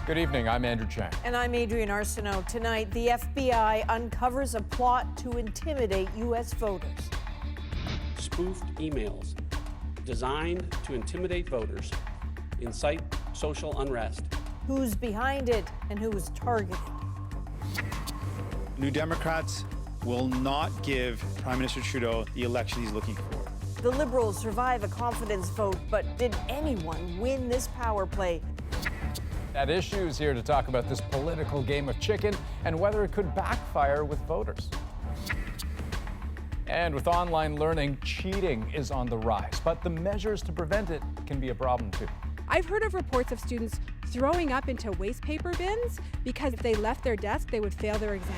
Good evening, I'm Andrew Chang. And I'm Adrienne Arsenault. Tonight, the FBI uncovers a plot to intimidate U.S. voters. Spoofed emails designed to intimidate voters, incite social unrest. Who's behind it and who was targeted? New Democrats will not give Prime Minister Trudeau the election he's looking for. The Liberals survive a confidence vote, but did anyone win this power play? At Issues here to talk about this political game of chicken and whether it could backfire with voters. And with online learning, cheating is on the rise, but the measures to prevent it can be a problem too. I've heard of reports of students throwing up into waste paper bins because if they left their desk, they would fail their exam.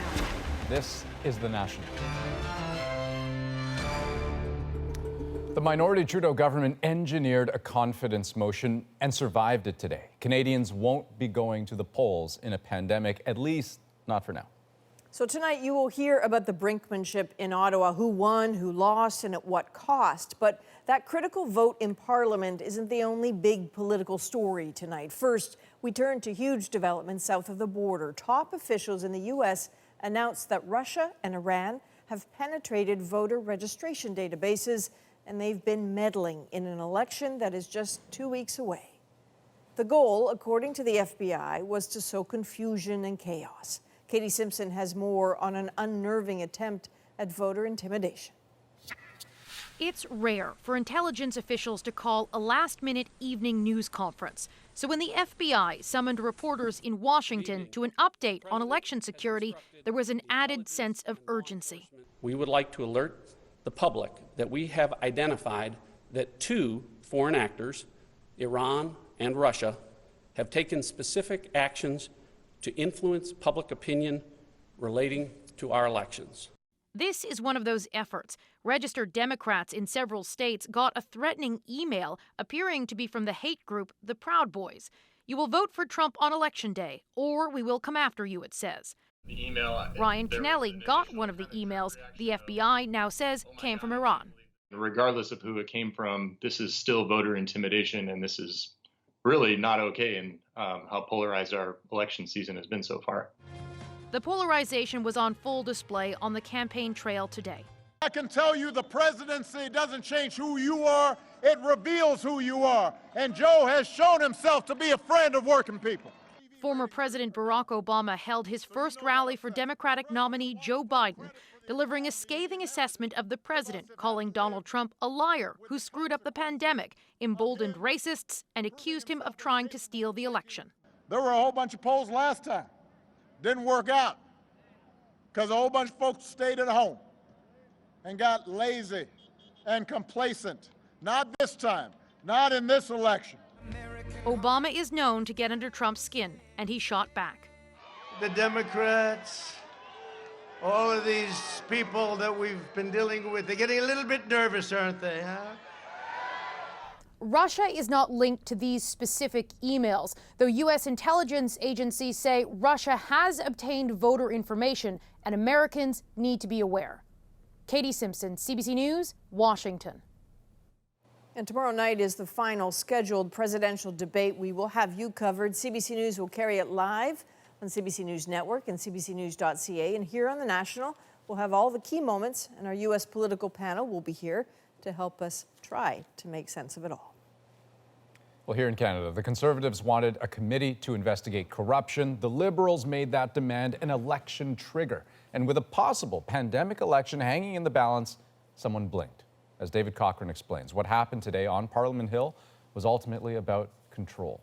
This is The National. The minority Trudeau government engineered a confidence motion and survived it today. Canadians won't be going to the polls in a pandemic, at least not for now. So tonight you will hear about the brinkmanship in Ottawa, who won, who lost, and at what cost. But that critical vote in Parliament isn't the only big political story tonight. First, we turn to huge developments south of the border. Top officials in the U.S. announced that Russia and Iran have penetrated voter registration databases, and they've been meddling in an election that is just 2 weeks away. The goal, according to the FBI, was to sow confusion and chaos. Katie Simpson has more on an unnerving attempt at voter intimidation. It's rare for intelligence officials to call a last-minute evening news conference. So when the FBI summoned reporters in Washington to an update on election security, there was an added sense of urgency. We would like to alert the public that we have identified that 2 foreign actors, Iran and Russia, have taken specific actions to influence public opinion relating to our elections. This is one of those efforts. Registered Democrats in several states got a threatening email appearing to be from the hate group the Proud Boys. You will vote for Trump on Election Day, or we will come after you, it says. The email, Ryan Kennelly got one of the emails the FBI now says came from Iran. Regardless of who it came from, this is still voter intimidation, and this is really not okay in how polarized our election season has been so far. The polarization was on full display on the campaign trail today. I can tell you the presidency doesn't change who you are, it reveals who you are. And Joe has shown himself to be a friend of working people. Former President Barack Obama held his first rally for Democratic nominee Joe Biden, delivering a scathing assessment of the president, calling Donald Trump a liar who screwed up the pandemic, emboldened racists, and accused him of trying to steal the election. There were a whole bunch of polls last time. Didn't work out because a whole bunch of folks stayed at home and got lazy and complacent. Not this time, not in this election. Obama is known to get under Trump's skin, and he shot back. The Democrats, all of these people that we've been dealing with, they're getting a little bit nervous, aren't they, huh? Russia is not linked to these specific emails, though U.S. intelligence agencies say Russia has obtained voter information and Americans need to be aware. Katie Simpson, CBC News, Washington. And tomorrow night is the final scheduled presidential debate. We will have you covered. CBC News will carry it live on CBC News Network and cbcnews.ca. And here on The National, we'll have all the key moments, and our U.S. political panel will be here to help us try to make sense of it all. Well, here in Canada, the Conservatives wanted a committee to investigate corruption. The Liberals made that demand an election trigger. And with a possible pandemic election hanging in the balance, someone blinked. As David Cochran explains, what happened today on Parliament Hill was ultimately about control.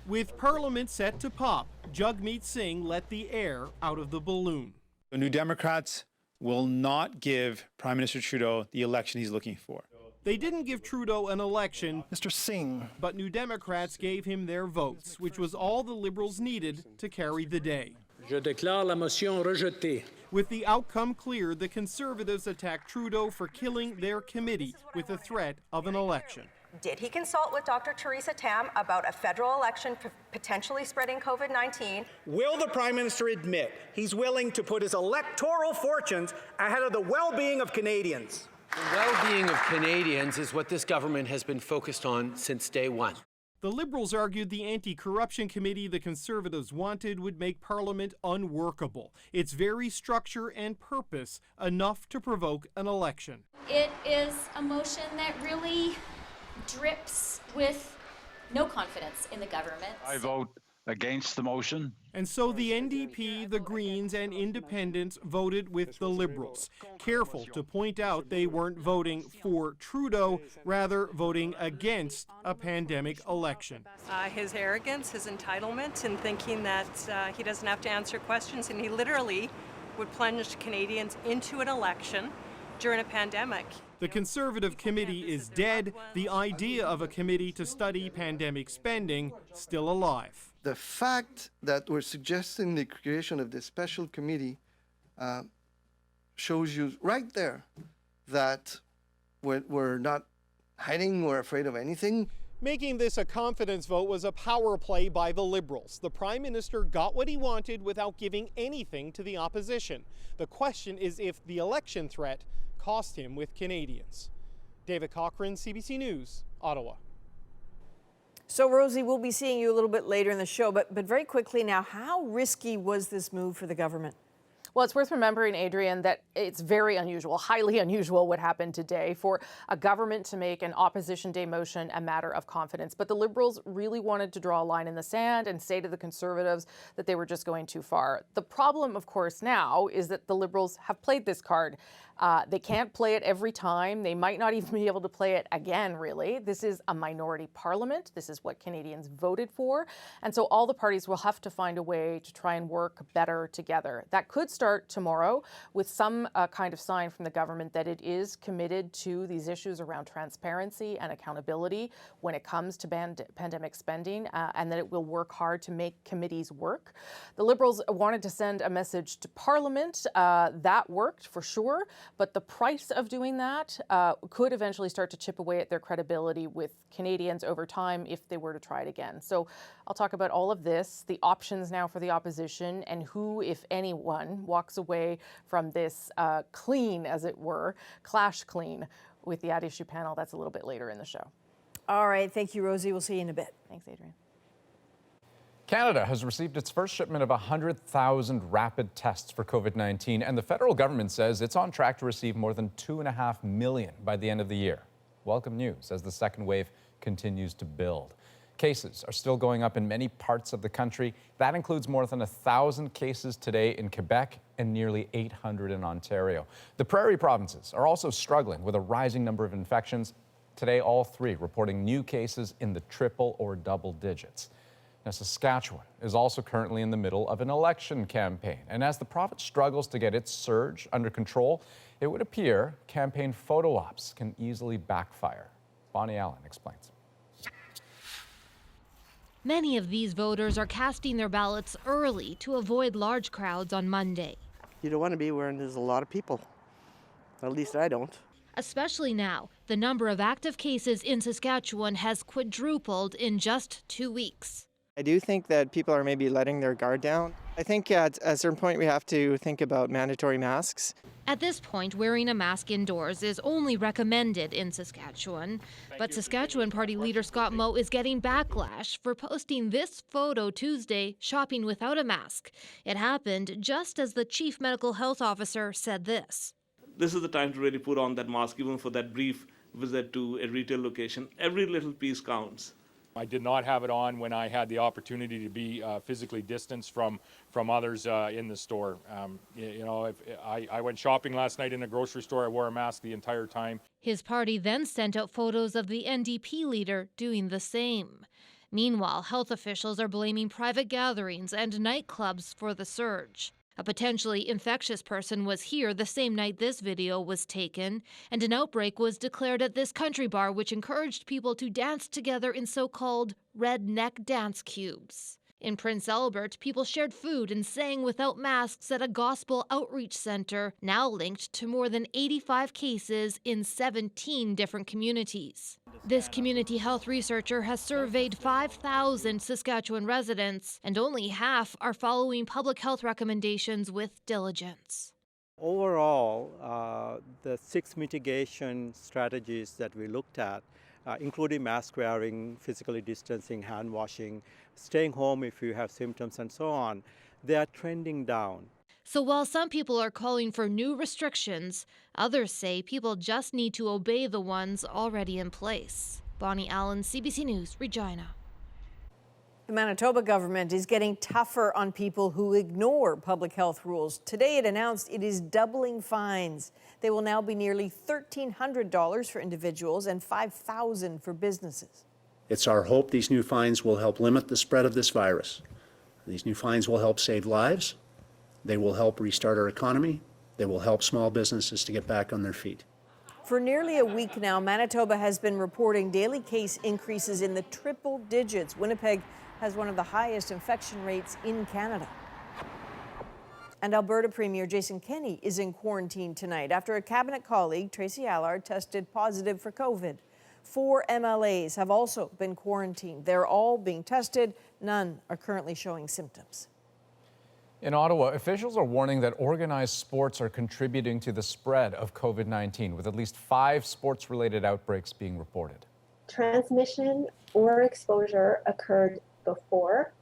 With Parliament set to pop, Jagmeet Singh let the air out of the balloon. The New Democrats will not give Prime Minister Trudeau the election he's looking for. They didn't give Trudeau an election, Mr. Singh, but New Democrats gave him their votes, which was all the Liberals needed to carry the day. Je déclare la motion rejetée. With the outcome clear, the Conservatives attacked Trudeau for killing their committee with the threat of an election. Did he consult with Dr. Theresa Tam about a federal election potentially spreading COVID-19? Will the Prime Minister admit he's willing to put his electoral fortunes ahead of the well-being of Canadians? The well-being of Canadians is what this government has been focused on since day one. The Liberals argued the anti-corruption committee the Conservatives wanted would make Parliament unworkable. Its very structure and purpose enough to provoke an election. It is a motion that really drips with no confidence in the government. I vote against the motion. And so the NDP, the Greens, and Independents voted with the Liberals, careful to point out they weren't voting for Trudeau, rather voting against a pandemic election. His arrogance, his entitlement in thinking that he doesn't have to answer questions, and he literally would plunge Canadians into an election during a pandemic. The Conservative committee is dead. The idea of a committee to study pandemic spending still alive. The fact that we're suggesting the creation of this special committee shows you right there that we're not hiding, we're afraid of anything. Making this a confidence vote was a power play by the Liberals. The Prime Minister got what he wanted without giving anything to the opposition. The question is if the election threat cost him with Canadians. David Cochrane, CBC News, Ottawa. So, Rosie, we'll be seeing you a little bit later in the show, but very quickly now, how risky was this move for the government? Well, it's worth remembering, Adrian, that it's very unusual, highly unusual what happened today for a government to make an Opposition Day motion a matter of confidence. But the Liberals really wanted to draw a line in the sand and say to the Conservatives that they were just going too far. The problem, of course, now is that the Liberals have played this card. They can't play it every time. They might not even be able to play it again, really. This is a minority parliament. This is what Canadians voted for. And so all the parties will have to find a way to try and work better together. That could start tomorrow with some kind of sign from the government that it is committed to these issues around transparency and accountability when it comes to pandemic spending, and that it will work hard to make committees work. The Liberals wanted to send a message to Parliament. That worked for sure. But the price of doing that could eventually start to chip away at their credibility with Canadians over time if they were to try it again. So I'll talk about all of this, the options now for the opposition, and who, if anyone, walks away from this clean, as it were, clash clean with the at-issue panel. That's a little bit later in the show. All right. Thank you, Rosie. We'll see you in a bit. Thanks, Adrian. Canada has received its first shipment of 100,000 rapid tests for COVID-19, and the federal government says it's on track to receive more than 2.5 million by the end of the year. Welcome news as the second wave continues to build. Cases are still going up in many parts of the country. That includes more than 1,000 cases today in Quebec and nearly 800 in Ontario. The prairie provinces are also struggling with a rising number of infections. Today, all three reporting new cases in the triple or double digits. Now, Saskatchewan is also currently in the middle of an election campaign. And as the province struggles to get its surge under control, it would appear campaign photo ops can easily backfire. Bonnie Allen explains. Many of these voters are casting their ballots early to avoid large crowds on Monday. You don't want to be where there's a lot of people. At least I don't. Especially now, the number of active cases in Saskatchewan has quadrupled in just 2 weeks. I do think that people are maybe letting their guard down. I think at a certain point we have to think about mandatory masks. At this point, wearing a mask indoors is only recommended in Saskatchewan. But Saskatchewan Party leader Scott Moe is getting backlash for posting this photo Tuesday shopping without a mask. It happened just as the chief medical health officer said this. This is the time to really put on that mask, even for that brief visit to a retail location. Every little piece counts. I did not have it on when I had the opportunity to be physically distanced from others in the store. If I went shopping last night in a grocery store, I wore a mask the entire time. His party then sent out photos of the NDP leader doing the same. Meanwhile, health officials are blaming private gatherings and nightclubs for the surge. A potentially infectious person was here the same night this video was taken, and an outbreak was declared at this country bar which encouraged people to dance together in so-called redneck dance cubes. In Prince Albert, people shared food and sang without masks at a gospel outreach center, now linked to more than 85 cases in 17 different communities. This community health researcher has surveyed 5,000 Saskatchewan residents, and only half are following public health recommendations with diligence. Overall, the 6 mitigation strategies that we looked at including mask wearing, physically distancing, hand washing, staying home if you have symptoms, and so on, they are trending down. So while some people are calling for new restrictions, others say people just need to obey the ones already in place. Bonnie Allen, CBC News, Regina. The Manitoba government is getting tougher on people who ignore public health rules. Today it announced it is doubling fines. They will now be nearly $1,300 for individuals and $5,000 for businesses. It's our hope these new fines will help limit the spread of this virus. These new fines will help save lives. They will help restart our economy. They will help small businesses to get back on their feet. For nearly a week now, Manitoba has been reporting daily case increases in the triple digits. Winnipeg has one of the highest infection rates in Canada. And Alberta Premier Jason Kenney is in quarantine tonight after a cabinet colleague, Tracy Allard, tested positive for COVID. 4 MLAs have also been quarantined. They're all being tested. None are currently showing symptoms. In Ottawa, officials are warning that organized sports are contributing to the spread of COVID-19, with at least 5 sports-related outbreaks being reported. Transmission or exposure occurred before,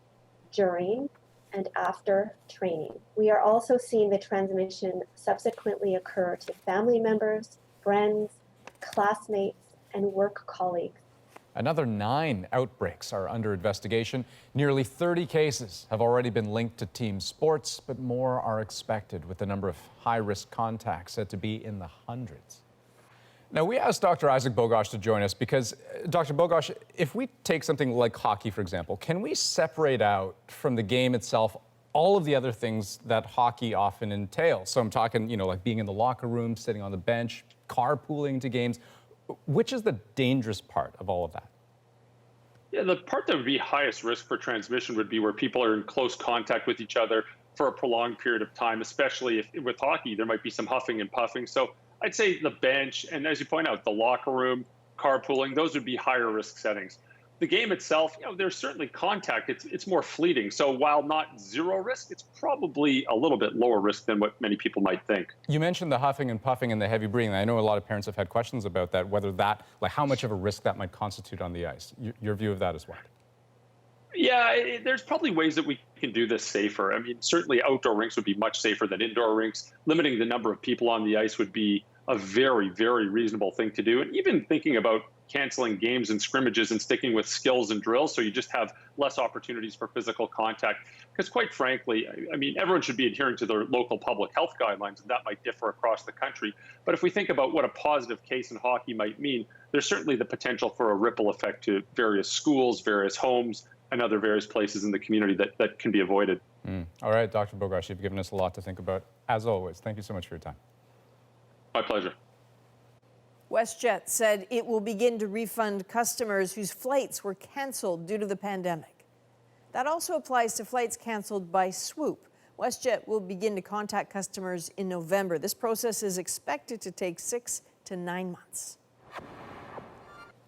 during, and after training. We are also seeing the transmission subsequently occur to family members, friends, classmates, and work colleagues. Another 9 outbreaks are under investigation. Nearly 30 cases have already been linked to team sports, but more are expected, with the number of high-risk contacts said to be in the hundreds. Now, we asked Dr. Isaac Bogosh to join us because, Dr. Bogosh, if we take something like hockey, for example, can we separate out from the game itself all of the other things that hockey often entails? So I'm talking, like being in the locker room, sitting on the bench, carpooling to games. Which is the dangerous part of all of that? Yeah, the part that would be highest risk for transmission would be where people are in close contact with each other for a prolonged period of time, especially if with hockey, there might be some huffing and puffing. So I'd say the bench, and as you point out, the locker room, carpooling, those would be higher risk settings. The game itself, there's certainly contact. It's more fleeting. So while not zero risk, it's probably a little bit lower risk than what many people might think. You mentioned the huffing and puffing and the heavy breathing. I know a lot of parents have had questions about that, whether that, how much of a risk that might constitute on the ice. Your view of that is what? Yeah, there's probably ways that we can do this safer. I mean, certainly outdoor rinks would be much safer than indoor rinks. Limiting the number of people on the ice would be a very, very reasonable thing to do. And even thinking about canceling games and scrimmages and sticking with skills and drills so you just have less opportunities for physical contact. Because quite frankly, I mean, everyone should be adhering to their local public health guidelines, and that might differ across the country. But if we think about what a positive case in hockey might mean, there's certainly the potential for a ripple effect to various schools, various homes, and other various places in the community that can be avoided. All right, Dr. Bogosh, you've given us a lot to think about. As always, thank you so much for your time. My pleasure. WestJet said it will begin to refund customers whose flights were canceled due to the pandemic. That also applies to flights canceled by Swoop. WestJet will begin to contact customers in November. This process is expected to take 6 to 9 months.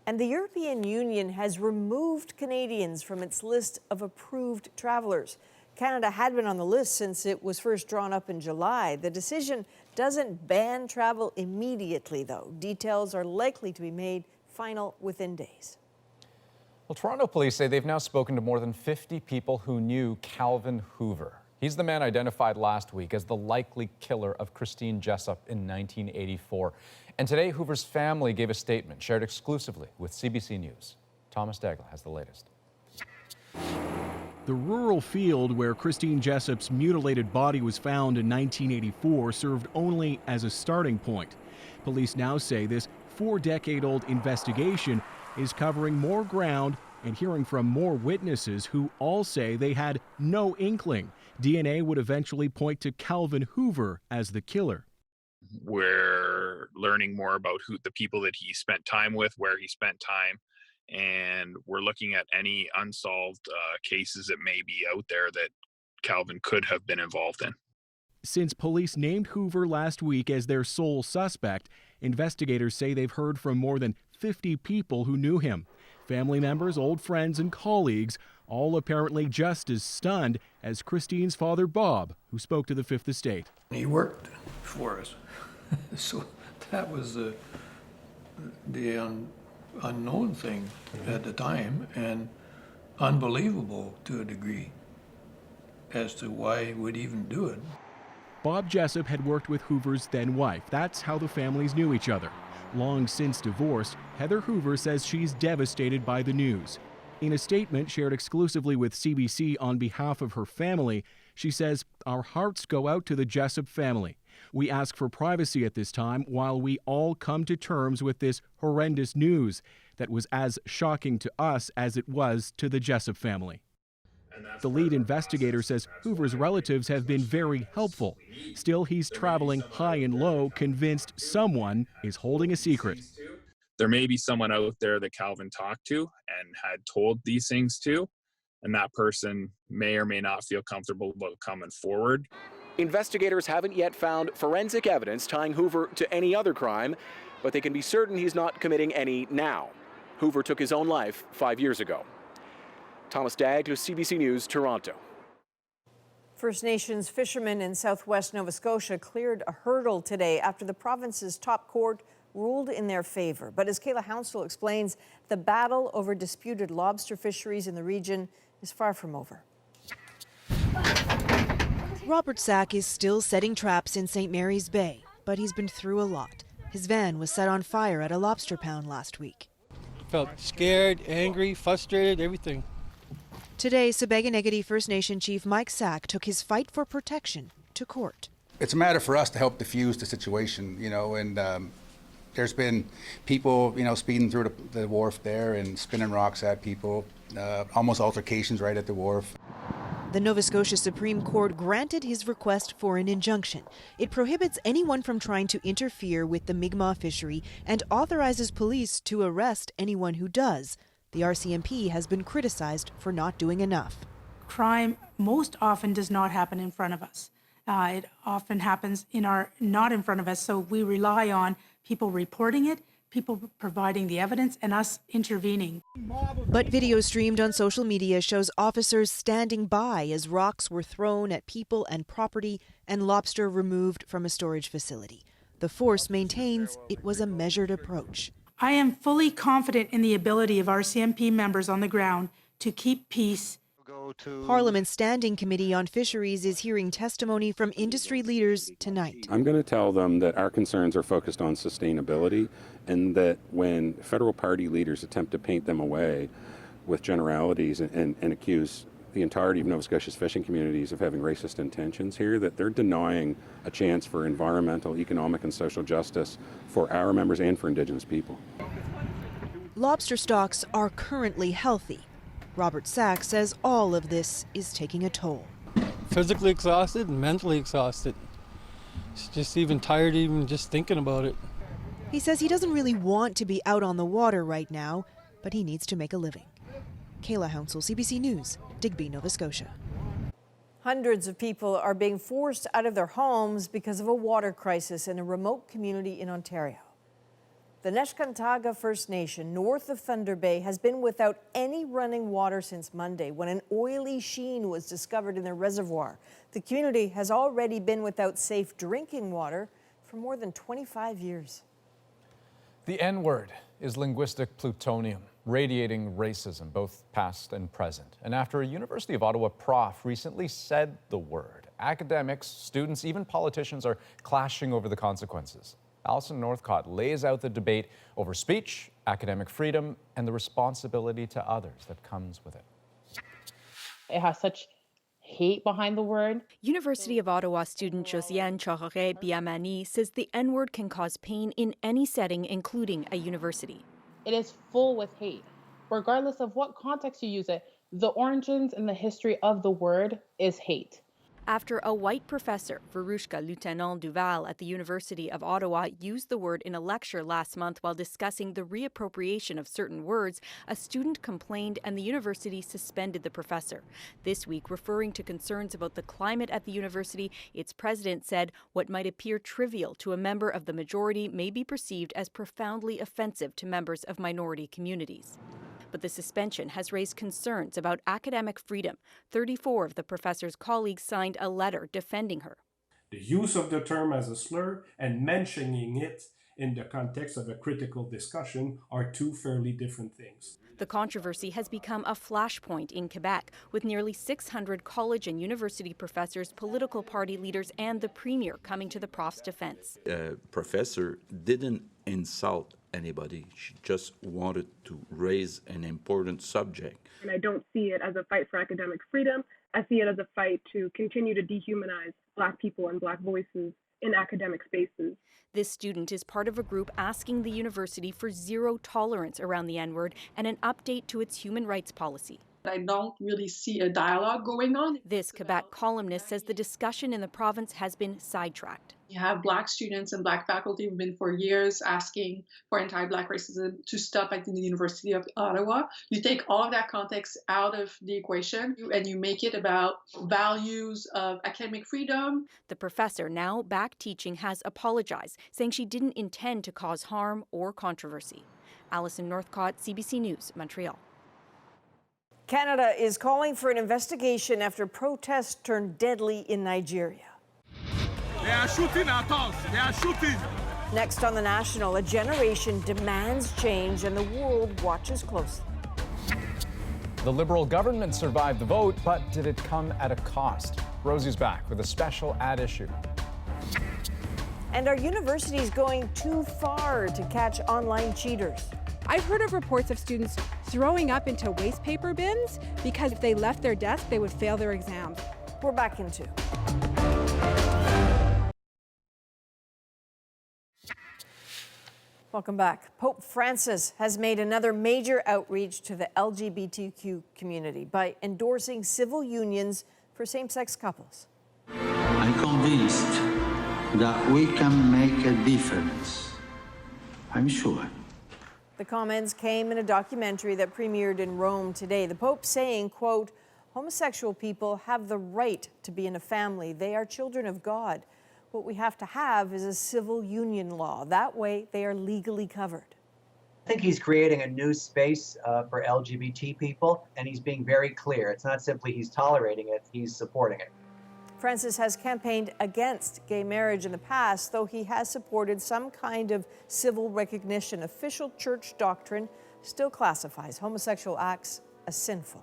And the European Union has removed Canadians from its list of approved travelers. Canada had been on the list since it was first drawn up in July. The decision doesn't ban travel immediately, though. Details are likely to be made final within days. Well, Toronto police say they've now spoken to more than 50 people who knew Calvin Hoover. He's the man identified last week as the likely killer of Christine Jessop in 1984. And today, Hoover's family gave a statement shared exclusively with CBC News. Thomas Dagla has the latest. The rural field where Christine Jessop's mutilated body was found in 1984 served only as a starting point. Police now say this 4-decade-old investigation is covering more ground and hearing from more witnesses who all say they had no inkling DNA would eventually point to Calvin Hoover as the killer. We're learning more about the people that he spent time with, where he spent time, and we're looking at any unsolved cases that may be out there that Calvin could have been involved in. Since police named Hoover last week as their sole suspect, investigators say they've heard from more than 50 people who knew him. Family members, old friends, and colleagues, all apparently just as stunned as Christine's father, Bob, who spoke to the Fifth Estate. He worked for us, so that was the unknown thing at the time and unbelievable to a degree as to why he would even do it. Bob Jessop had worked with Hoover's then wife. That's how the families knew each other. Long since divorced, Heather Hoover says she's devastated by the news. In a statement shared exclusively with CBC on behalf of her family, she says, "Our hearts go out to the Jessop family. We ask for privacy at this time while we all come to terms with this horrendous news that was as shocking to us as it was to the Jessop family." The lead investigator says Hoover's relatives have been very helpful. Still, he's traveling high and low, convinced someone is holding a secret. There may be someone out there that Calvin talked to and had told these things to, and that person may or may not feel comfortable about coming forward. Investigators haven't yet found forensic evidence tying Hoover to any other crime, but they can be certain he's not committing any now. Hoover took his own life 5 years ago. Thomas Dagg, CBC News, Toronto. First Nations fishermen in southwest Nova Scotia cleared a hurdle today after the province's top court ruled in their favor. But as Kayla Hounsell explains, the battle over disputed lobster fisheries in the region is far from over. Robert Sack is still setting traps in St. Mary's Bay, but he's been through a lot. His van was set on fire at a lobster pound last week. Felt scared, angry, frustrated, everything. Today, Sipekne'katik First Nation Chief Mike Sack took his fight for protection to court. It's a matter for us to help diffuse the situation, and there's been people, speeding through the wharf there and spinning rocks at people, almost altercations right at the wharf. The Nova Scotia Supreme Court granted his request for an injunction. It prohibits anyone from trying to interfere with the Mi'kmaq fishery and authorizes police to arrest anyone who does. The RCMP has been criticized for not doing enough. Crime most often does not happen in front of us. It often happens not in front of us, so we rely on people reporting it, people providing the evidence, and us intervening. But video streamed on social media shows officers standing by as rocks were thrown at people and property and lobster removed from a storage facility. The force maintains it was a measured approach. I am fully confident in the ability of RCMP members on the ground to keep peace. Parliament's Standing Committee on Fisheries is hearing testimony from industry leaders tonight. I'm going to tell them that our concerns are focused on sustainability, and that when federal party leaders attempt to paint them away with generalities and accuse the entirety of Nova Scotia's fishing communities of having racist intentions here, that they're denying a chance for environmental, economic and social justice for our members and for Indigenous people. Lobster stocks are currently healthy. Robert Sack says all of this is taking a toll. Physically exhausted and mentally exhausted. Just even tired even just thinking about it. He says he doesn't really want to be out on the water right now, but he needs to make a living. Kayla Hounsell, CBC News, Digby, Nova Scotia. Hundreds of people are being forced out of their homes because of a water crisis in a remote community in Ontario. The Neskantaga First Nation, north of Thunder Bay, has been without any running water since Monday when an oily sheen was discovered in their reservoir. The community has already been without safe drinking water for more than 25 years. The N-word is linguistic plutonium, radiating racism, both past and present. And after a University of Ottawa prof recently said the word, academics, students, even politicians are clashing over the consequences. Alison Northcott lays out the debate over speech, academic freedom, and the responsibility to others that comes with it. It has such hate behind the word. University of Ottawa student Josiane Chororé Biamani says the N-word can cause pain in any setting, including a university. It is full with hate. Regardless of what context you use it, the origins and the history of the word is hate. After a white professor, Verushka Lieutenant Duval at the University of Ottawa, used the word in a lecture last month while discussing the reappropriation of certain words, a student complained and the university suspended the professor. This week, referring to concerns about the climate at the university, its president said what might appear trivial to a member of the majority may be perceived as profoundly offensive to members of minority communities. But the suspension has raised concerns about academic freedom. 34 of the professor's colleagues signed a letter defending her. The use of the term as a slur and mentioning it in the context of a critical discussion are two fairly different things. The controversy has become a flashpoint in Quebec, with nearly 600 college and university professors, political party leaders, and the premier coming to the prof's defense. Professor didn't insult anybody. She just wanted to raise an important subject. And I don't see it as a fight for academic freedom. I see it as a fight to continue to dehumanize Black people and Black voices in academic spaces. This student is part of a group asking the university for zero tolerance around the N-word and an update to its human rights policy. I don't really see a dialogue going on. This Quebec columnist says the discussion in the province has been sidetracked. You have Black students and Black faculty who've been for years asking for anti-Black racism to stop at the University of Ottawa. You take all of that context out of the equation and you make it about values of academic freedom. The professor, now back teaching, has apologized, saying she didn't intend to cause harm or controversy. Alison Northcott, CBC News, Montreal. Canada is calling for an investigation after protests turned deadly in Nigeria. They are shooting at us. They are shooting. Next on The National, a generation demands change and the world watches closely. The Liberal government survived the vote, but did it come at a cost? Rosie's back with a special ad issue. And are universities going too far to catch online cheaters? I've heard of reports of students throwing up into waste paper bins because if they left their desk, they would fail their exams. We're back in 2. Welcome back. Pope Francis has made another major outreach to the LGBTQ community by endorsing civil unions for same-sex couples. I'm convinced that we can make a difference. I'm sure. The comments came in a documentary that premiered in Rome today. The Pope saying, quote, homosexual people have the right to be in a family. They are children of God. What we have to have is a civil union law. That way, they are legally covered. I think he's creating a new space for LGBT people, and he's being very clear. It's not simply he's tolerating it, he's supporting it. Francis has campaigned against gay marriage in the past, though he has supported some kind of civil recognition. Official church doctrine still classifies homosexual acts as sinful.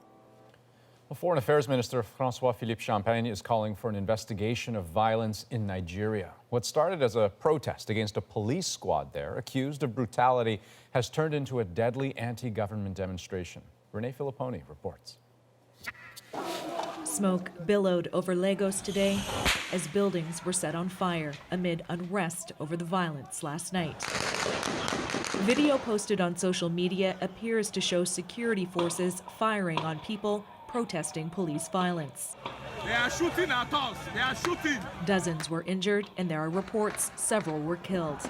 Well, Foreign Affairs Minister François-Philippe Champagne is calling for an investigation of violence in Nigeria. What started as a protest against a police squad there, accused of brutality, has turned into a deadly anti-government demonstration. Renee Filipponi reports. Smoke billowed over Lagos today as buildings were set on fire amid unrest over the violence last night. Video posted on social media appears to show security forces firing on people protesting police violence. They are shooting at us. They are shooting. Dozens were injured, and there are reports several were killed.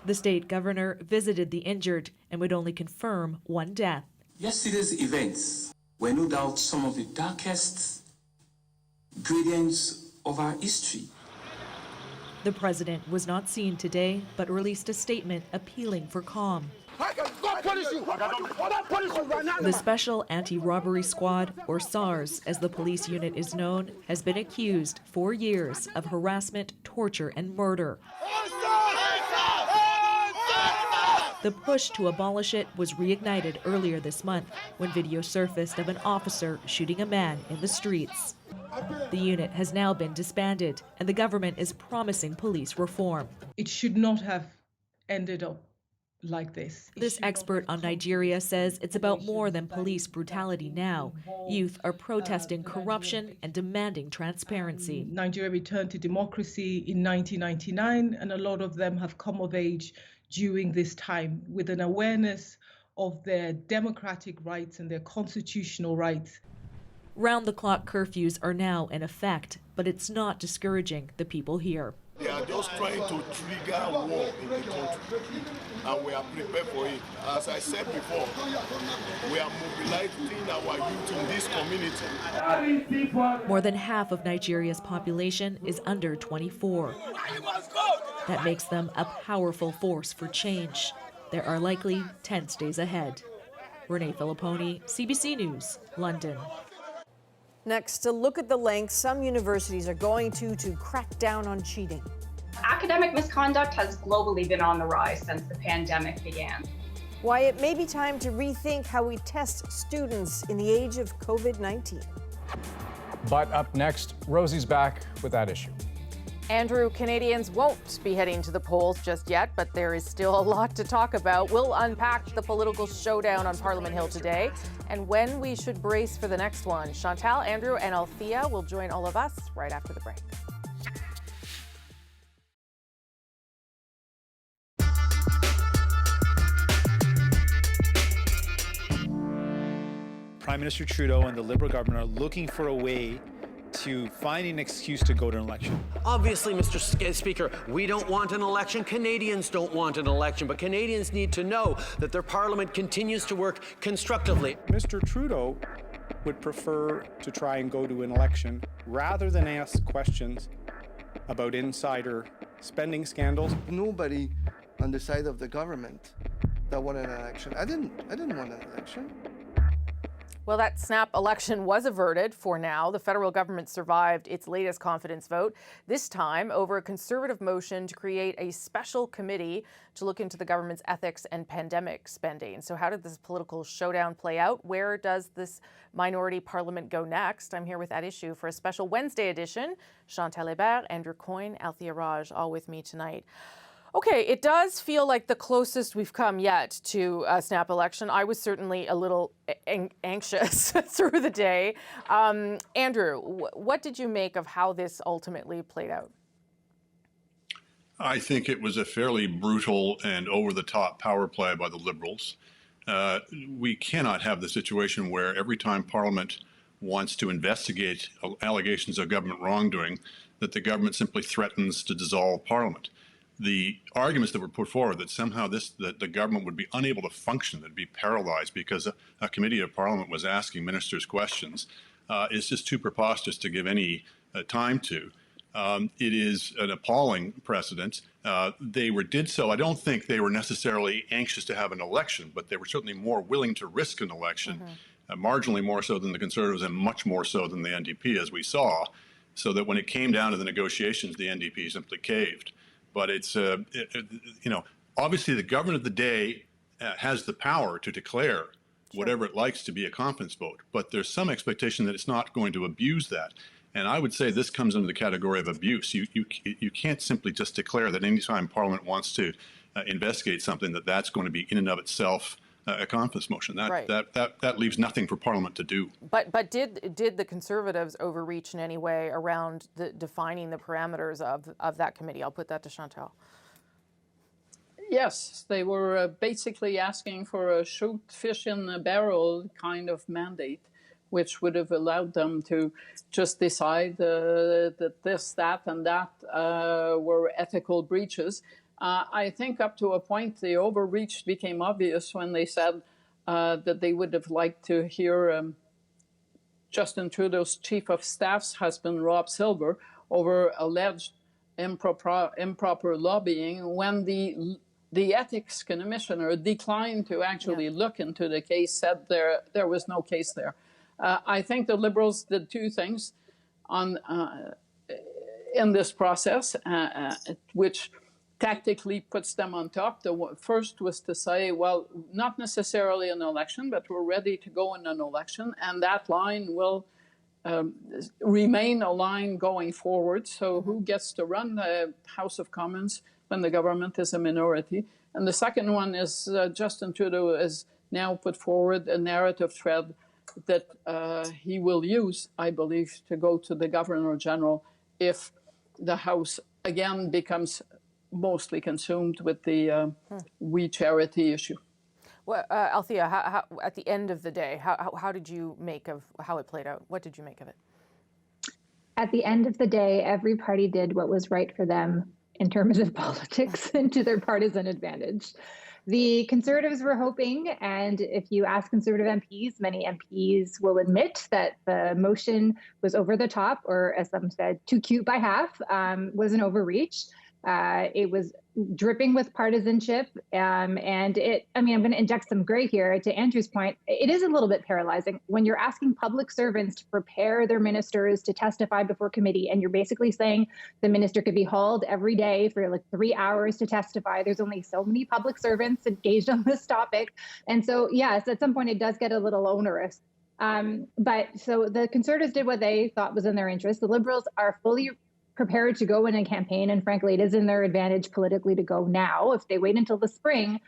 The state governor visited the injured and would only confirm one death. Yesterday's events were no doubt some of the darkest gradients of our history. The president was not seen today, but released a statement appealing for calm. The Special Anti-Robbery Squad, or SARS as the police unit is known, has been accused for years of harassment, torture, and murder. The push to abolish it was reignited earlier this month when video surfaced of an officer shooting a man in the streets. The unit has now been disbanded, and the government is promising police reform. It should not have ended up like this. This expert on Nigeria says it's about more than police brutality now. Youth are protesting corruption and demanding transparency. Nigeria returned to democracy in 1999, and a lot of them have come of age during this time with an awareness of their democratic rights and their constitutional rights. Round-the-clock curfews are now in effect, but it's not discouraging the people here. They are just trying to trigger war in the country, and we are prepared for it. As I said before, we are mobilizing our youth in this community. More than half of Nigeria's population is under 24. That makes them a powerful force for change. There are likely tense days ahead. Renee Filipponi, CBC News, London. Next, to look at the lengths some universities are going to crack down on cheating. Academic misconduct has globally been on the rise since the pandemic began. Why it may be time to rethink how we test students in the age of COVID-19. But up next, Rosie's back with that issue. Andrew, Canadians won't be heading to the polls just yet, but there is still a lot to talk about. We'll unpack the political showdown on Parliament Hill today and when we should brace for the next one. Chantal, Andrew, and Althea will join all of us right after the break. Prime Minister Trudeau and the Liberal government are looking for a way to find an excuse to go to an election. Obviously, Mr. Speaker, we don't want an election. Canadians don't want an election, but Canadians need to know that their parliament continues to work constructively. Mr. Trudeau would prefer to try and go to an election rather than ask questions about insider spending scandals. Nobody on the side of the government that wanted an election. I didn't want an election. Well, that snap election was averted for now. The federal government survived its latest confidence vote, this time over a Conservative motion to create a special committee to look into the government's ethics and pandemic spending. So how did this political showdown play out? Where does this minority parliament go next? I'm here with At Issue for a special Wednesday edition. Chantal Hébert, Andrew Coyne, Althea Raj, all with me tonight. Okay, it does feel like the closest we've come yet to a snap election. I was certainly a little anxious through the day. Andrew, what did you make of how this ultimately played out? I think it was a fairly brutal and over-the-top power play by the Liberals. We cannot have the situation where every time Parliament wants to investigate allegations of government wrongdoing, that the government simply threatens to dissolve Parliament. The arguments that were put forward that somehow that the government would be unable to function, that'd be paralyzed because a committee of Parliament was asking ministers questions, is just too preposterous to give any time to. It is an appalling precedent. They did so. I don't think they were necessarily anxious to have an election, but they were certainly more willing to risk an election, marginally more so than the Conservatives and much more so than the NDP, as we saw, so that when it came down to the negotiations, the NDP simply caved. But it's, obviously the government of the day has the power to declare whatever it likes to be a confidence vote. But there's some expectation that it's not going to abuse that. And I would say this comes under the category of abuse. You can't simply just declare that any time Parliament wants to investigate something, that's going to be in and of itself a confidence motion. That leaves nothing for Parliament to do. But did the Conservatives overreach in any way around defining the parameters of that committee? I'll put that to Chantal. Yes, they were basically asking for a shoot fish in a barrel kind of mandate, which would have allowed them to just decide that this, that, and that were ethical breaches. I think up to a point, the overreach became obvious when they said that they would have liked to hear Justin Trudeau's chief of staff's husband, Rob Silver, over alleged improper lobbying when the ethics commissioner declined to actually look into the case, said there was no case there. I think the Liberals did two things in this process, which tactically puts them on top. The first was to say, well, not necessarily an election, but we're ready to go in an election, and that line will remain a line going forward. So who gets to run the House of Commons when the government is a minority? And the second one is Justin Trudeau has now put forward a narrative thread that he will use, I believe, to go to the Governor General if the House again becomes mostly consumed with the We Charity issue. Well, Althea, how, at the end of the day, how did you make of how it played out? What did you make of it? At the end of the day, every party did what was right for them in terms of politics and to their partisan advantage. The Conservatives were hoping, and if you ask Conservative MPs, many MPs will admit that the motion was over the top, or as some said, too cute by half, was an overreach. It was dripping with partisanship. I'm going to inject some gray here to Andrew's point. It is a little bit paralyzing when you're asking public servants to prepare their ministers to testify before committee, and you're basically saying the minister could be hauled every day for like 3 hours to testify. There's only so many public servants engaged on this topic. And so, yes, at some point it does get a little onerous. But so the Conservatives did what they thought was in their interest. The Liberals are fully prepared to go in a campaign, and frankly, it is in their advantage politically to go now. If they wait until the spring,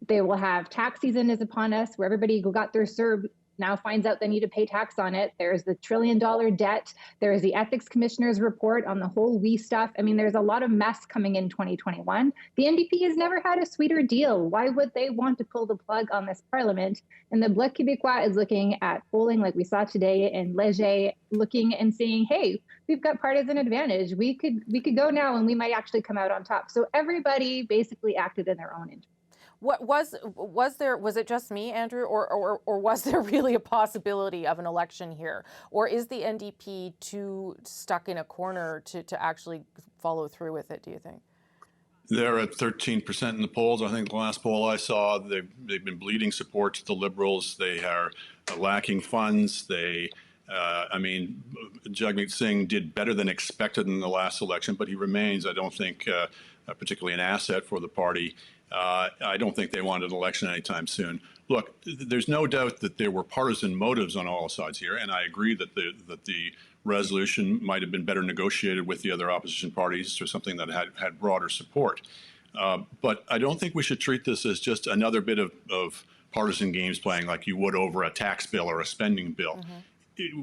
they will have tax season is upon us, where everybody who got their CERB now finds out they need to pay tax on it. There's the $1 trillion debt. There's the ethics commissioner's report on the whole we stuff. I mean, there's a lot of mess coming in 2021. The NDP has never had a sweeter deal. Why would they want to pull the plug on this parliament? And the Bloc Québécois is looking at polling like we saw today in Léger, looking and saying, hey, we've got partisan advantage. We could go now and we might actually come out on top. So everybody basically acted in their own interest. What was it just me, Andrew, or was there really a possibility of an election here? Or is the NDP too stuck in a corner to actually follow through with it, do you think? They're at 13% in the polls. I think the last poll I saw, they've been bleeding support to the Liberals. They are lacking funds. Jagmeet Singh did better than expected in the last election, but he remains, I don't think, particularly an asset for the party. I don't think they want an election anytime soon. Look, there's no doubt that there were partisan motives on all sides here, and I agree that the resolution might have been better negotiated with the other opposition parties or something that had broader support. But I don't think we should treat this as just another bit of partisan games playing like you would over a tax bill or a spending bill.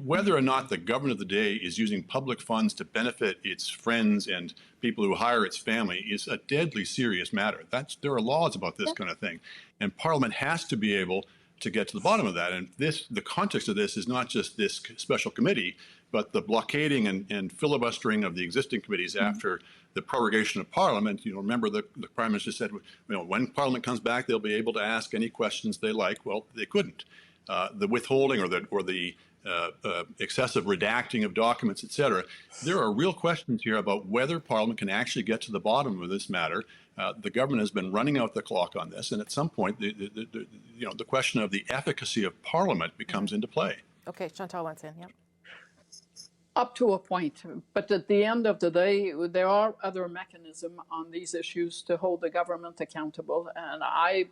Whether or not the government of the day is using public funds to benefit its friends and people who hire its family is a deadly serious matter. There are laws about this kind of thing. And Parliament has to be able to get to the bottom of that. And the context of this is not just this special committee, but the blockading and filibustering of the existing committees after the prorogation of Parliament. You know, remember the Prime Minister said, when Parliament comes back, they'll be able to ask any questions they like. Well, they couldn't. The withholding or the excessive redacting of documents, et cetera. There are real questions here about whether Parliament can actually get to the bottom of this matter. The government has been running out the clock on this, and at some point, the question of the efficacy of Parliament becomes into play. Okay, Chantal wants in, yep. Up to a point, but at the end of the day, there are other mechanisms on these issues to hold the government accountable, and I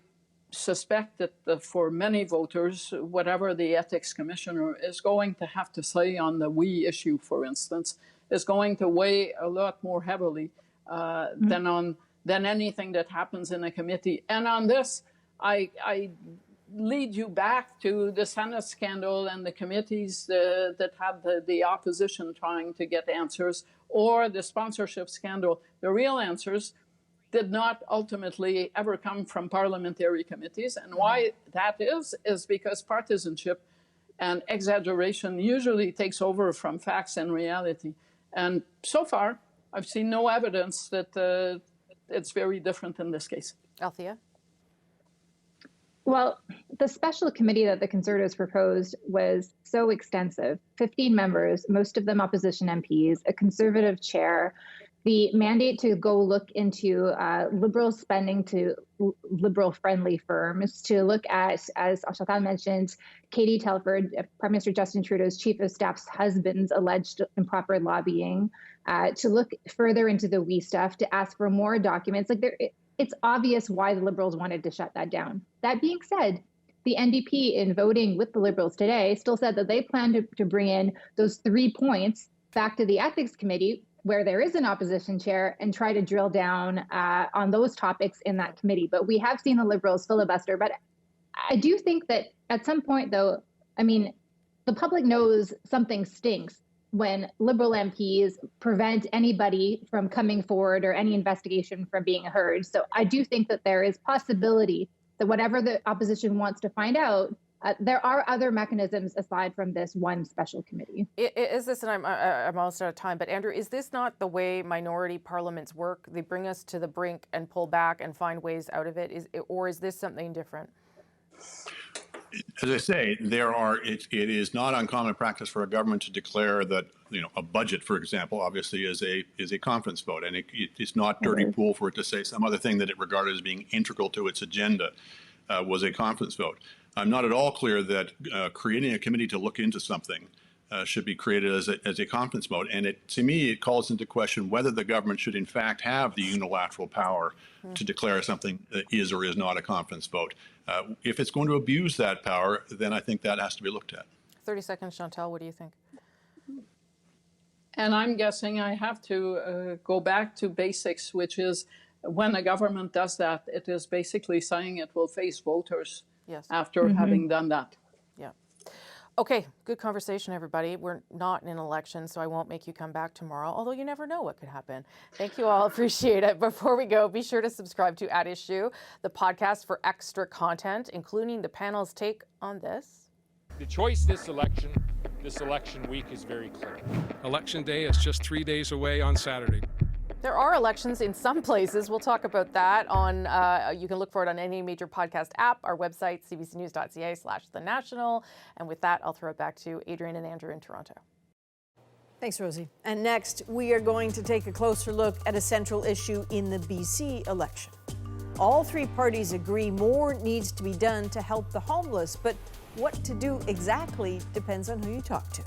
suspect that for many voters, whatever the ethics commissioner is going to have to say on the we issue, for instance, is going to weigh a lot more heavily than anything that happens in a committee. And on this, I lead you back to the Senate scandal and the committees that had the opposition trying to get answers, or the sponsorship scandal. The real answers did not ultimately ever come from parliamentary committees. And why that is because partisanship and exaggeration usually takes over from facts and reality. And so far, I've seen no evidence that it's very different in this case. Althea? Well, the special committee that the Conservatives proposed was so extensive, 15 members, most of them opposition MPs, a Conservative chair, the mandate to go look into Liberal spending to Liberal-friendly firms, to look at, as Chantal mentioned, Katie Telford, Prime Minister Justin Trudeau's chief of staff's husband's alleged improper lobbying, to look further into the we stuff, to ask for more documents. It's obvious why the Liberals wanted to shut that down. That being said, the NDP, in voting with the Liberals today, still said that they plan to bring in those 3 points back to the Ethics Committee, where there is an opposition chair, and try to drill down on those topics in that committee. But we have seen the Liberals filibuster. But I do think that at some point, though, I mean, the public knows something stinks when Liberal MPs prevent anybody from coming forward or any investigation from being heard. So I do think that there is possibility that whatever the opposition wants to find out, there are other mechanisms aside from this one special committee. Is this, and I'm almost out of time, but Andrew, is this not the way minority parliaments work? They bring us to the brink and pull back and find ways out of it, or is this something different? As I say, it is not uncommon practice for a government to declare that, a budget, for example, obviously is a conference vote, and it's not dirty pool for it to say some other thing that it regarded as being integral to its agenda was a conference vote. I'm not at all clear that creating a committee to look into something should be created as a conference vote, and to me it calls into question whether the government should in fact have the unilateral power to declare something that is or is not a conference vote. If it's going to abuse that power, then I think that has to be looked at. 30 seconds, Chantal, what do you think? And I'm guessing I have to go back to basics, which is when a government does that, it is basically saying it will face voters after having done that. Yeah. Okay, good conversation, everybody. We're not in an election, so I won't make you come back tomorrow, although you never know what could happen. Thank you all. Appreciate it. Before we go, be sure to subscribe to At Issue, the podcast for extra content, including the panel's take on this. The choice this election week is very clear. Election day is just 3 days away on Saturday. There are elections in some places. We'll talk about that on, you can look for it on any major podcast app, our website, cbcnews.ca/The National. And with that, I'll throw it back to Adrian and Andrew in Toronto. Thanks, Rosie. And next, we are going to take a closer look at a central issue in the BC election. All three parties agree more needs to be done to help the homeless, but what to do exactly depends on who you talk to.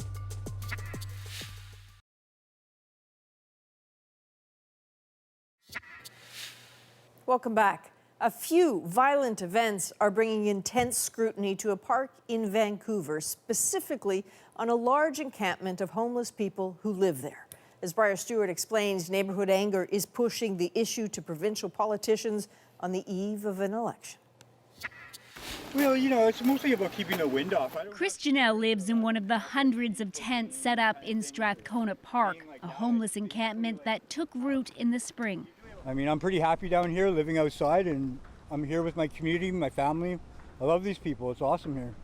Welcome back. A few violent events are bringing intense scrutiny to a park in Vancouver, specifically on a large encampment of homeless people who live there. As Briar Stewart explains, neighborhood anger is pushing the issue to provincial politicians on the eve of an election. Well, it's mostly about keeping the wind off. Chris Janelle lives in one of the hundreds of tents set up in Strathcona Park, a homeless encampment that took root in the spring. I mean, I'm pretty happy down here living outside, and I'm here with my community, my family. I love these people. It's awesome here.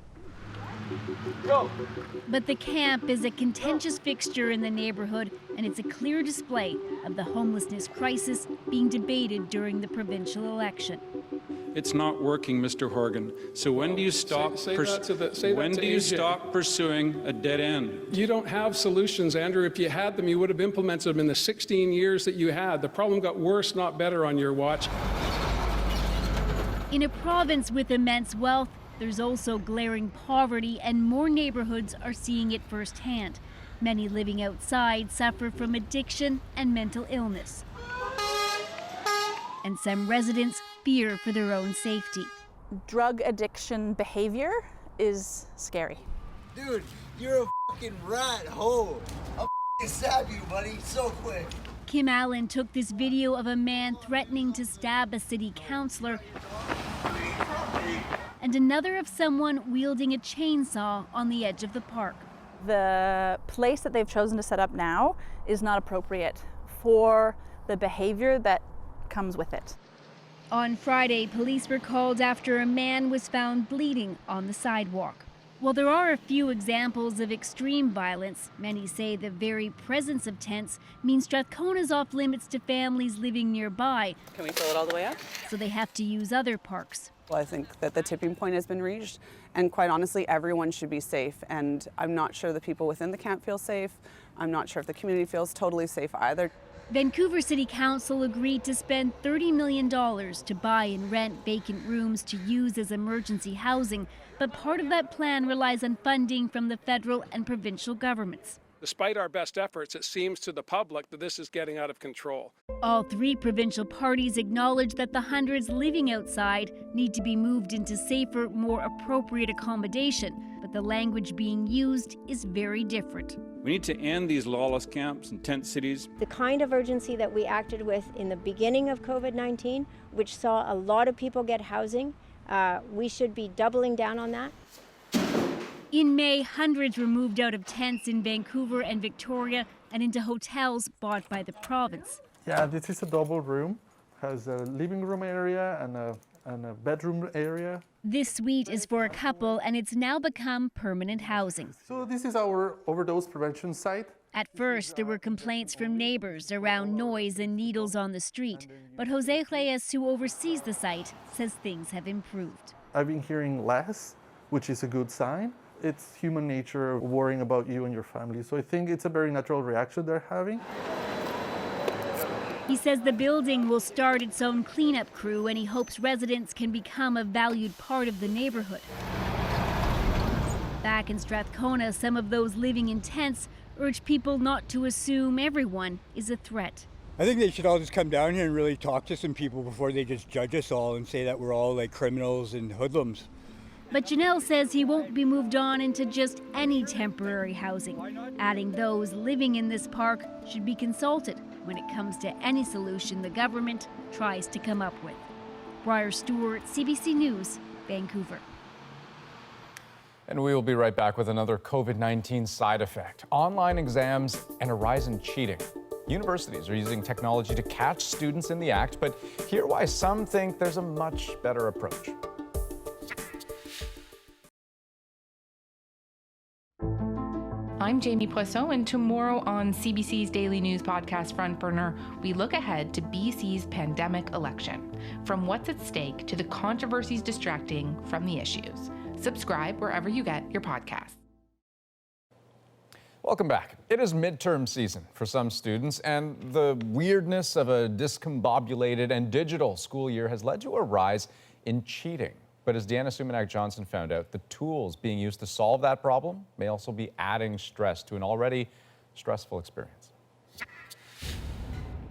Go. But the camp is a contentious fixture in the neighborhood, and it's a clear display of the homelessness crisis being debated during the provincial election. It's not working, Mr. Horgan. So when do you stop stop pursuing a dead end? You don't have solutions, Andrew. If you had them, you would have implemented them in the 16 years that you had. The problem got worse, not better on your watch. In a province with immense wealth, there's also glaring poverty, and more neighborhoods are seeing it firsthand. Many living outside suffer from addiction and mental illness. And some residents fear for their own safety. Drug addiction behavior is scary. Dude, you're a fucking rat hole. I'll fucking stab you, buddy, so quick. Kim Allen took this video of a man threatening to stab a city councillor and another of someone wielding a chainsaw on the edge of the park. The place that they've chosen to set up now is not appropriate for the behavior that comes with it. On Friday, police were called after a man was found bleeding on the sidewalk. While there are a few examples of extreme violence, many say the very presence of tents means Strathcona's off limits to families living nearby. Can we fill it all the way up? So they have to use other parks. Well, I think that the tipping point has been reached, and quite honestly, everyone should be safe. And I'm not sure the people within the camp feel safe. I'm not sure if the community feels totally safe either. Vancouver City Council agreed to spend $30 million to buy and rent vacant rooms to use as emergency housing, but part of that plan relies on funding from the federal and provincial governments. Despite our best efforts, it seems to the public that this is getting out of control. All three provincial parties acknowledge that the hundreds living outside need to be moved into safer, more appropriate accommodation, but the language being used is very different. We need to end these lawless camps and tent cities. The kind of urgency that we acted with in the beginning of COVID-19, which saw a lot of people get housing, we should be doubling down on that. In May, hundreds were moved out of tents in Vancouver and Victoria and into hotels bought by the province. Yeah, this is a double room. Has a living room area and a bedroom area. This suite is for a couple, and it's now become permanent housing. So this is our overdose prevention site. At first, there were complaints from neighbors around noise and needles on the street. But Jose Reyes, who oversees the site, says things have improved. I've been hearing less, which is a good sign. It's human nature worrying about you and your family. So I think it's a very natural reaction they're having. He says the building will start its own cleanup crew, and he hopes residents can become a valued part of the neighborhood. Back in Strathcona, some of those living in tents urge people not to assume everyone is a threat. I think they should all just come down here and really talk to some people before they just judge us all and say that we're all like criminals and hoodlums. But Janelle says he won't be moved on into just any temporary housing, adding those living in this park should be consulted when it comes to any solution the government tries to come up with. Briar Stewart, CBC News, Vancouver. And we will be right back with another COVID-19 side effect: online exams and a rise in cheating. Universities are using technology to catch students in the act, but hear why some think there's a much better approach. I'm Jamie Poisson, and tomorrow on CBC's Daily News podcast Front Burner, we look ahead to BC's pandemic election, from what's at stake to the controversies distracting from the issues. Subscribe wherever you get your podcasts. Welcome back. It is midterm season for some students, and the weirdness of a discombobulated and digital school year has led to a rise in cheating. But as Deanna Sumanac-Johnson found out, the tools being used to solve that problem may also be adding stress to an already stressful experience.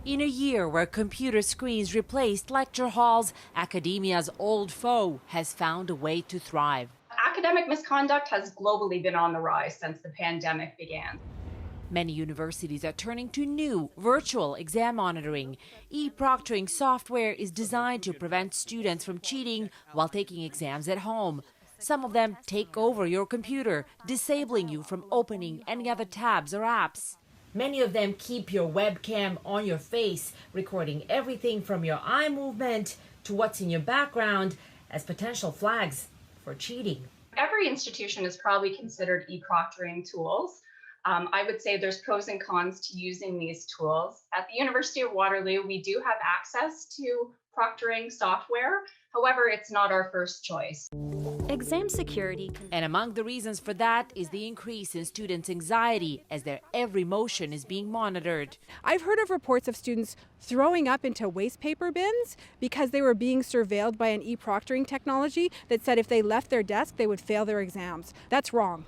In a year where computer screens replaced lecture halls, academia's old foe has found a way to thrive. Academic misconduct has globally been on the rise since the pandemic began. Many universities are turning to new virtual exam monitoring. E-proctoring software is designed to prevent students from cheating while taking exams at home. Some of them take over your computer, disabling you from opening any other tabs or apps. Many of them keep your webcam on your face, recording everything from your eye movement to what's in your background as potential flags for cheating. Every institution is probably considered e-proctoring tools. I would say there's pros and cons to using these tools. At the University of Waterloo, we do have access to proctoring software. However, it's not our first choice. Exam security. And among the reasons for that is the increase in students' anxiety as their every motion is being monitored. I've heard of reports of students throwing up into waste paper bins because they were being surveilled by an e-proctoring technology that said if they left their desk, they would fail their exams. That's wrong.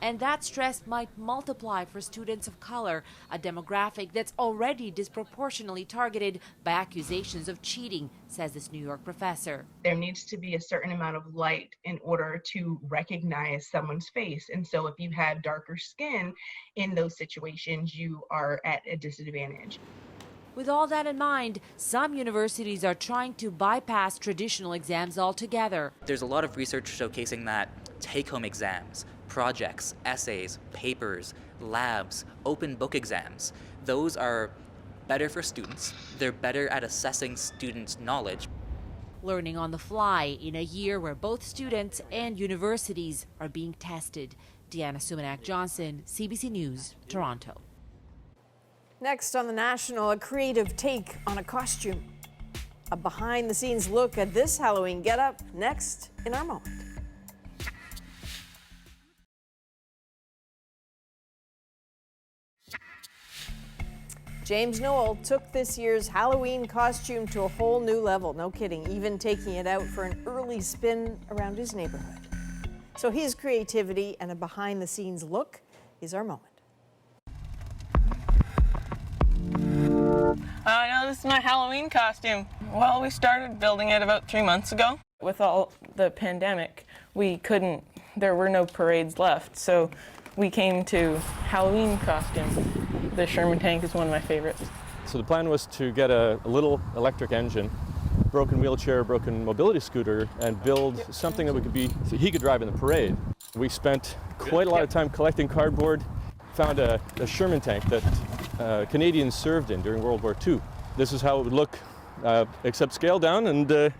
And that stress might multiply for students of color, a demographic that's already disproportionately targeted by accusations of cheating, says this New York professor. There needs to be a certain amount of light in order to recognize someone's face. And so if you have darker skin in those situations, you are at a disadvantage. With all that in mind, some universities are trying to bypass traditional exams altogether. There's a lot of research showcasing that take-home exams, projects, essays, papers, labs, open book exams, those are better for students. They're better at assessing students' knowledge. Learning on the fly in a year where both students and universities are being tested. Deanna Sumanac-Johnson, CBC News, Toronto. Next on The National, a creative take on a costume. A behind-the-scenes look at this Halloween getup next in our moment. James Noel took this year's Halloween costume to a whole new level. No kidding, even taking it out for an early spin around his neighborhood. So his creativity and a behind-the-scenes look is our moment. I know this is my Halloween costume. Well, we started building it about 3 months ago. With all the pandemic, there were no parades left, so we came to Halloween costume. The Sherman tank is one of my favorites. So the plan was to get a little electric engine, broken wheelchair, broken mobility scooter, and build something that he could drive in the parade. We spent quite a lot of time collecting cardboard, found a Sherman tank that Canadians served in during World War II. This is how it would look, except scaled down and,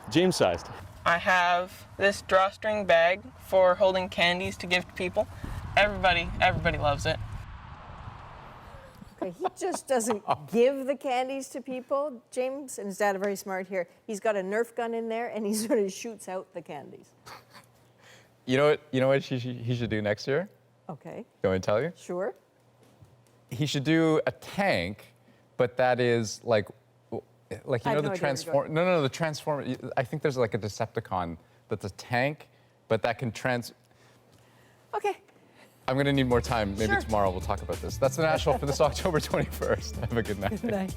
James-sized. I have this drawstring bag for holding candies to give to people. Everybody loves it. Okay, he just doesn't give the candies to people, James, and his dad are very smart here. He's got a Nerf gun in there, and he sort of shoots out the candies. You know what he should do next year? Okay. You want me to tell you? Sure. He should do a tank, but that is like you know the transform. No, the transform. I think there's like a Decepticon that's a tank, but that can Okay. I'm going to need more time. Maybe Sure. tomorrow we'll talk about this. That's the National for this October 21st. Have a good night. Good night.